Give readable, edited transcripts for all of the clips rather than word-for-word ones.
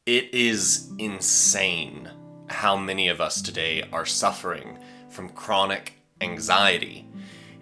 It is insane how many of us today are suffering from chronic anxiety.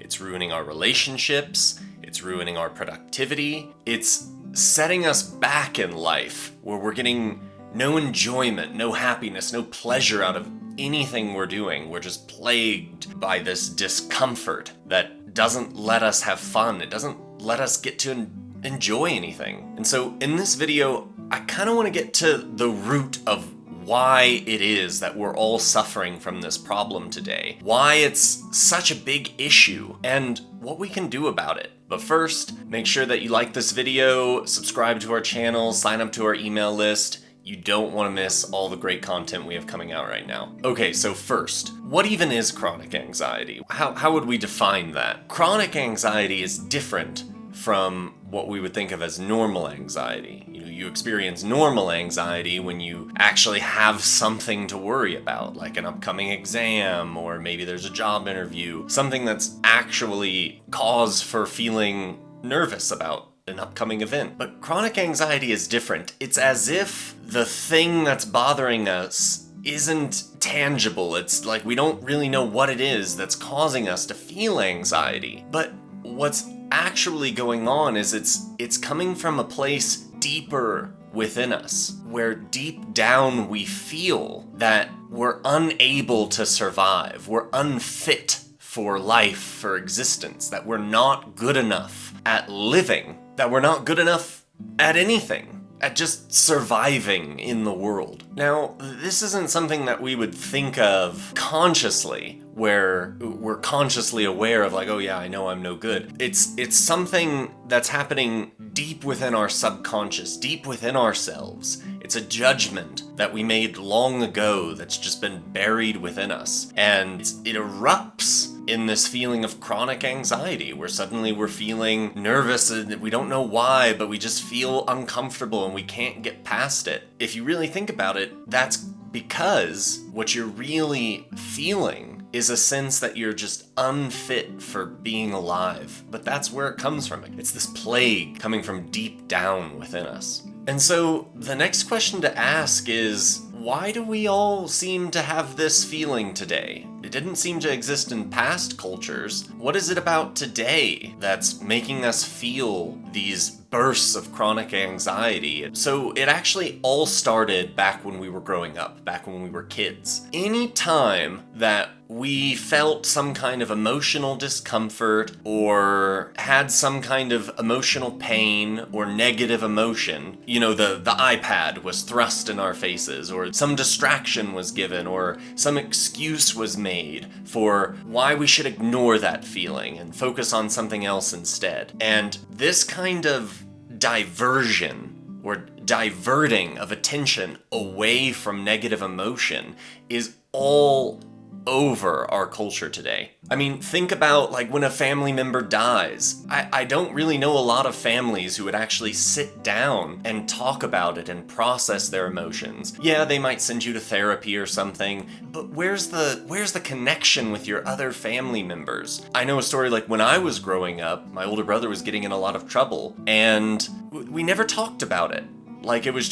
It's ruining our relationships, it's ruining our productivity, it's setting us back in life where we're getting no enjoyment, no happiness, no pleasure out of anything we're doing. We're just plagued by this discomfort that doesn't let us have fun. It doesn't let us get to enjoy anything. And so in this video, I kind of want to get to the root of why it is that we're all suffering from this problem today, why it's such a big issue, and what we can do about it. But first, make sure that you like this video, subscribe to our channel, sign up to our email list. You don't want to miss all the great content we have coming out right now. Okay, so first, what even is chronic anxiety? How would we define that? Chronic anxiety is different from what we would think of as normal anxiety. You experience normal anxiety when you actually have something to worry about, like an upcoming exam, or maybe there's a job interview, something that's actually cause for feeling nervous about an upcoming event. But chronic anxiety is different. It's as if the thing that's bothering us isn't tangible. It's like we don't really know what it is that's causing us to feel anxiety. But what's actually going on is it's coming from a place deeper within us, where deep down we feel that we're unable to survive, we're unfit for life, for existence, that we're not good enough at living, that we're not good enough at anything, at just surviving in the world. Now, this isn't something that we would think of consciously, where we're consciously aware of like, oh yeah, I know I'm no good. It's something that's happening deep within our subconscious, deep within ourselves. It's a judgment that we made long ago that's just been buried within us. And it erupts in this feeling of chronic anxiety, where suddenly we're feeling nervous and we don't know why, but we just feel uncomfortable and we can't get past it. If you really think about it, that's because what you're really feeling is a sense that you're just unfit for being alive. But that's where it comes from. It's this plague coming from deep down within us. And so the next question to ask is, why do we all seem to have this feeling today? It didn't seem to exist in past cultures. What is it about today that's making us feel these bursts of chronic anxiety? So it actually all started back when we were growing up, back when we were kids. Any time that we felt some kind of emotional discomfort or had some kind of emotional pain or negative emotion, the iPad was thrust in our faces, or some distraction was given, or some excuse was made for why we should ignore that feeling and focus on something else instead. And this kind of diversion or diverting of attention away from negative emotion is all over our culture today. I mean, think about like when a family member dies. I don't really know a lot of families who would actually sit down and talk about it and process their emotions. Yeah, they might send you to therapy or something, but where's the connection with your other family members? I know a story like when I was growing up, my older brother was getting in a lot of trouble, and we never talked about it. Like it was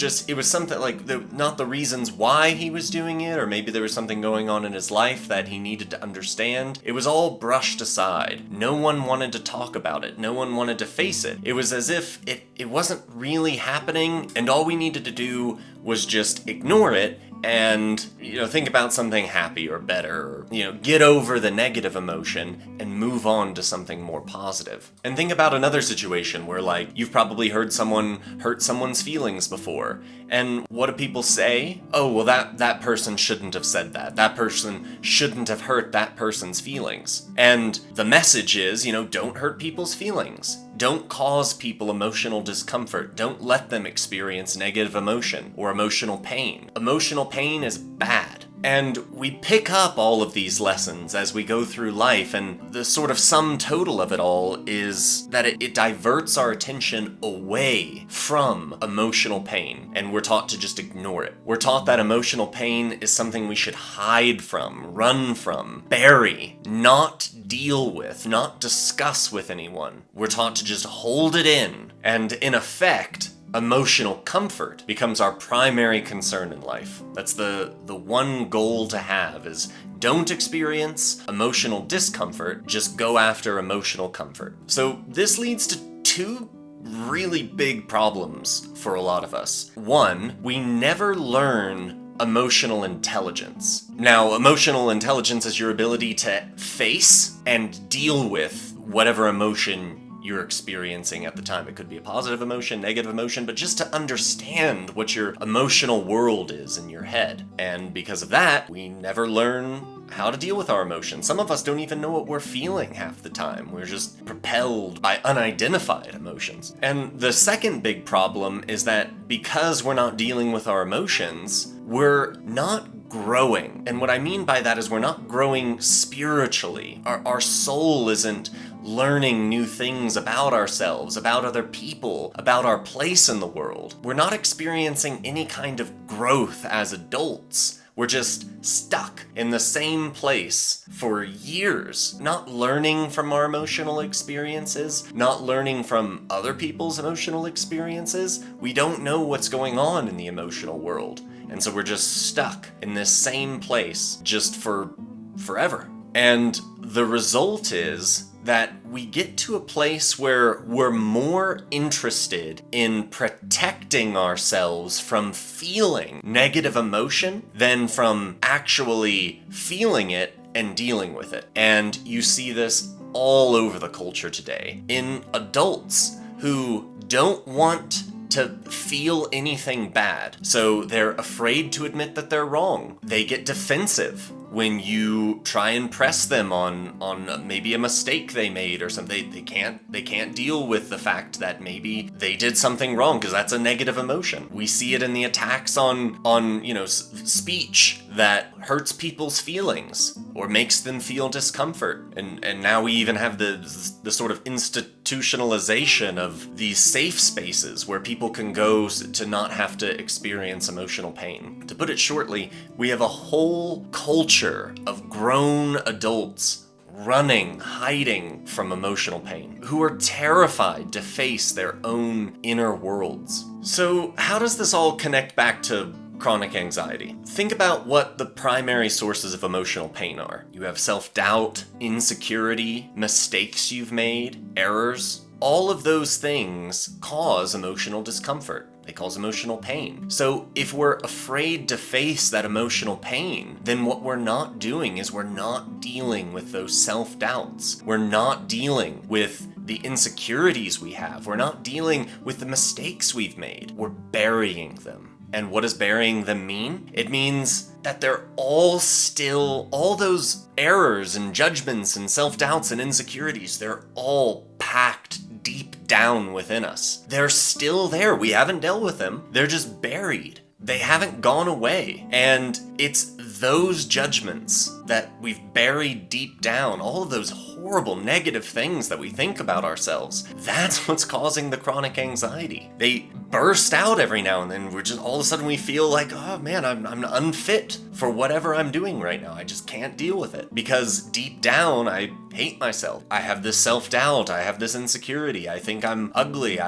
something like not the reasons why he was doing it, or maybe there was something going on in his life that he needed to understand. It was all brushed aside. No one wanted to talk about it. No one wanted to face it. It was as if it wasn't really happening, and all we needed to do was just ignore it and, think about something happy or better, or, get over the negative emotion and move on to something more positive. And think about another situation where, like, you've probably heard someone hurt someone's feelings before. And what do people say? Oh, well, that person shouldn't have said that. That person shouldn't have hurt that person's feelings. And the message is, don't hurt people's feelings. Don't cause people emotional discomfort. Don't let them experience negative emotion or emotional pain. Emotional pain is bad. And we pick up all of these lessons as we go through life, and the sort of sum total of it all is that it diverts our attention away from emotional pain, and we're taught to just ignore it. We're taught that emotional pain is something we should hide from, run from, bury, not deal with, not discuss with anyone. We're taught to just hold it in, and in effect, emotional comfort becomes our primary concern in life. That's the one goal to have, is don't experience emotional discomfort, just go after emotional comfort. So this leads to two really big problems for a lot of us. One, we never learn emotional intelligence. Now, emotional intelligence is your ability to face and deal with whatever emotion you're experiencing at the time. It could be a positive emotion, negative emotion, but just to understand what your emotional world is in your head. And because of that, we never learn how to deal with our emotions. Some of us don't even know what we're feeling half the time. We're just propelled by unidentified emotions. And the second big problem is that because we're not dealing with our emotions, we're not growing. And what I mean by that is we're not growing spiritually. Our soul isn't learning new things about ourselves, about other people, about our place in the world. We're not experiencing any kind of growth as adults. We're just stuck in the same place for years, not learning from our emotional experiences, not learning from other people's emotional experiences. We don't know what's going on in the emotional world. And so we're just stuck in this same place just for forever. And the result is that we get to a place where we're more interested in protecting ourselves from feeling negative emotion than from actually feeling it and dealing with it. And you see this all over the culture today in adults who don't want to feel anything bad. So they're afraid to admit that they're wrong. They get defensive when you try and press them on maybe a mistake they made or something. They can't deal with the fact that maybe they did something wrong, because that's a negative emotion. We see it in the attacks on speech that hurts people's feelings or makes them feel discomfort. And now we even have the sort of institutionalization of these safe spaces where people can go to not have to experience emotional pain. To put it shortly, we have a whole culture of grown adults running, hiding from emotional pain, who are terrified to face their own inner worlds. So how does this all connect back to chronic anxiety? Think about what the primary sources of emotional pain are. You have self-doubt, insecurity, mistakes you've made, errors. All of those things cause emotional discomfort. They cause emotional pain. So if we're afraid to face that emotional pain, then what we're not doing is we're not dealing with those self-doubts. We're not dealing with the insecurities we have. We're not dealing with the mistakes we've made. We're burying them. And what does burying them mean? It means that they're all those errors and judgments and self-doubts and insecurities, they're all packed deep down within us. They're still there. We haven't dealt with them. They're just buried. They haven't gone away. And it's those judgments that we've buried deep down, all of those horrible negative things that we think about ourselves, that's what's causing the chronic anxiety. They burst out every now and then. We're just, all of a sudden we feel like, oh man, I'm unfit for whatever I'm doing right now. I just can't deal with it. Because deep down, I hate myself. I have this self-doubt. I have this insecurity. I think I'm ugly.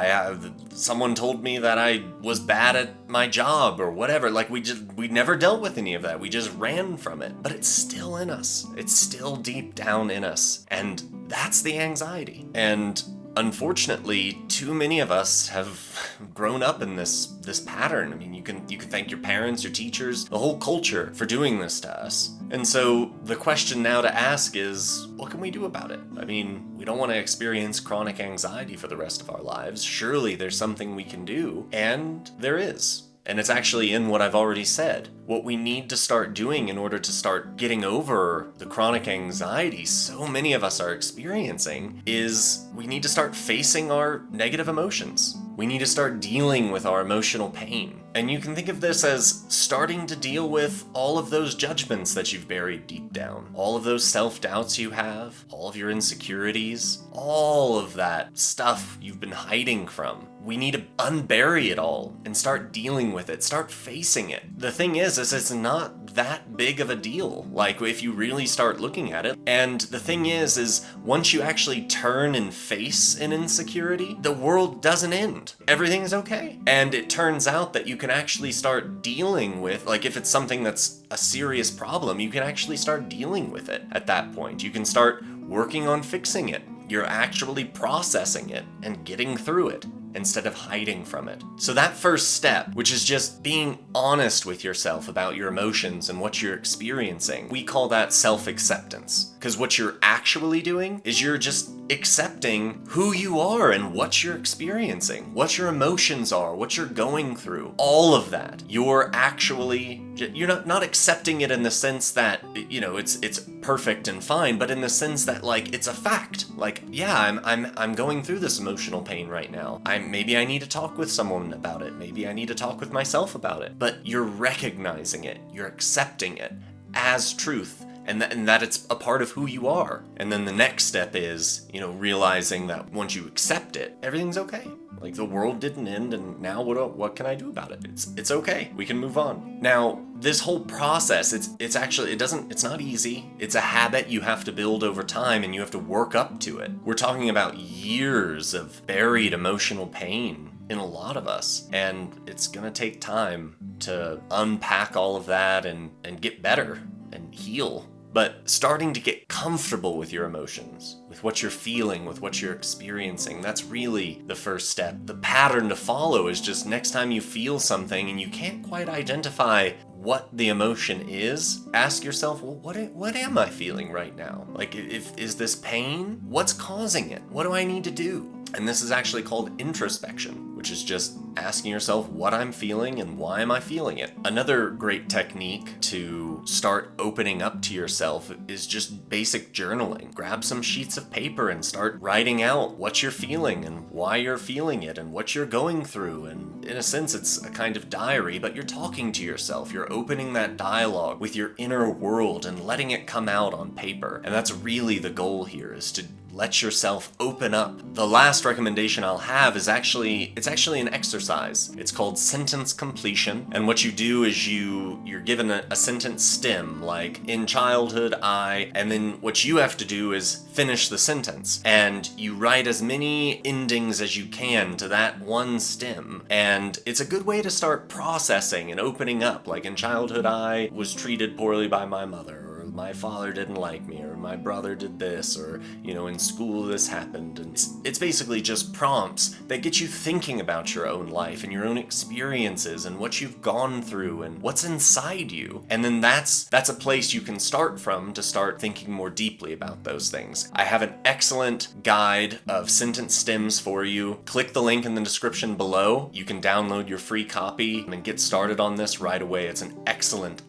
Someone told me that I was bad at my job or whatever. Like we never dealt with any of that. We just ran from it. But it's still in us. It's still deep down in us. And that's the anxiety. And unfortunately, too many of us have grown up in this pattern. I mean, you can thank your parents, your teachers, the whole culture for doing this to us. And so the question now to ask is, what can we do about it? I mean, we don't want to experience chronic anxiety for the rest of our lives. Surely there's something we can do, and there is. And it's actually in what I've already said. What we need to start doing in order to start getting over the chronic anxiety so many of us are experiencing is we need to start facing our negative emotions. We need to start dealing with our emotional pain. And you can think of this as starting to deal with all of those judgments that you've buried deep down, all of those self-doubts you have, all of your insecurities, all of that stuff you've been hiding from. We need to unbury it all and start dealing with it, start facing it. The thing is it's not that big of a deal, like if you really start looking at it. And the thing is once you actually turn and face an insecurity, the world doesn't end. Everything's okay. And it turns out that you can actually start dealing with, like if it's something that's a serious problem, you can actually start dealing with it at that point. You can start working on fixing it. You're actually processing it and getting through it instead of hiding from it. So that first step, which is just being honest with yourself about your emotions and what you're experiencing, we call that self-acceptance. Because what you're actually doing is you're just accepting who you are and what you're experiencing, what your emotions are, what you're going through, all of that. You're not accepting it in the sense that, it's perfect and fine, but in the sense that like it's a fact. Like, yeah, I'm going through this emotional pain right now. Maybe I need to talk with someone about it. Maybe I need to talk with myself about it. But you're recognizing it. You're accepting it as truth. And that it's a part of who you are. And then the next step is, realizing that once you accept it, everything's okay. Like the world didn't end, and now what can I do about it? It's okay. We can move on. Now, this whole process, it's not easy. It's a habit you have to build over time, and you have to work up to it. We're talking about years of buried emotional pain in a lot of us, and it's gonna take time to unpack all of that and get better and heal. But starting to get comfortable with your emotions, with what you're feeling, with what you're experiencing, that's really the first step. The pattern to follow is just next time you feel something and you can't quite identify what the emotion is, ask yourself, well, what am I feeling right now? Like, is this pain? What's causing it? What do I need to do? And this is actually called introspection, which is just asking yourself what I'm feeling and why am I feeling it. Another great technique to start opening up to yourself is just basic journaling. Grab some sheets of paper and start writing out what you're feeling and why you're feeling it and what you're going through. And in a sense, it's a kind of diary, but you're talking to yourself. You're opening that dialogue with your inner world and letting it come out on paper. And that's really the goal here, is to let yourself open up. The last recommendation I'll have is actually an exercise. It's called sentence completion. And what you do is you're given a sentence stem, like in childhood, and then what you have to do is finish the sentence. And you write as many endings as you can to that one stem. And it's a good way to start processing and opening up. Like in childhood, I was treated poorly by my mother, my father didn't like me, or my brother did this, or, in school this happened. And it's basically just prompts that get you thinking about your own life and your own experiences and what you've gone through and what's inside you. And then that's a place you can start from to start thinking more deeply about those things. I have an excellent guide of sentence stems for you. Click the link in the description below. You can download your free copy and get started on this right away. It's an excellent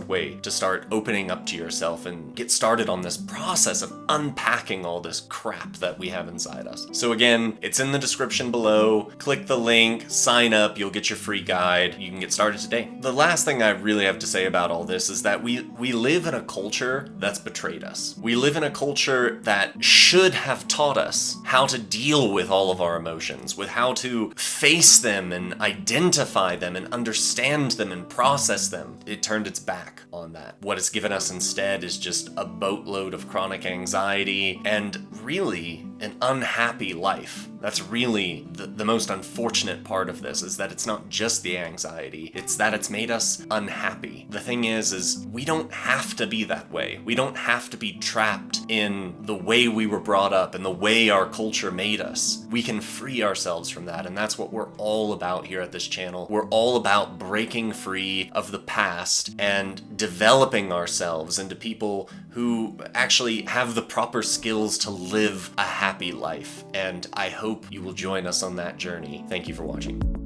way to start opening up to yourself and get started on this process of unpacking all this crap that we have inside us. So again, it's in the description below. Click the link, sign up, you'll get your free guide. You can get started today. The last thing I really have to say about all this is that we live in a culture that's betrayed us. We live in a culture that should have taught us how to deal with all of our emotions, with how to face them and identify them and understand them and process them. It turned its back on that. What it's given us instead is just a boatload of chronic anxiety and really an unhappy life. That's really the most unfortunate part of this, is that it's not just the anxiety, it's that it's made us unhappy. The thing is we don't have to be that way. We don't have to be trapped in the way we were brought up and the way our culture made us. We can free ourselves from that, and that's what we're all about here at this channel. We're all about breaking free of the past and developing ourselves into people who actually have the proper skills to live a happy life. And I hope you will join us on that journey. Thank you for watching.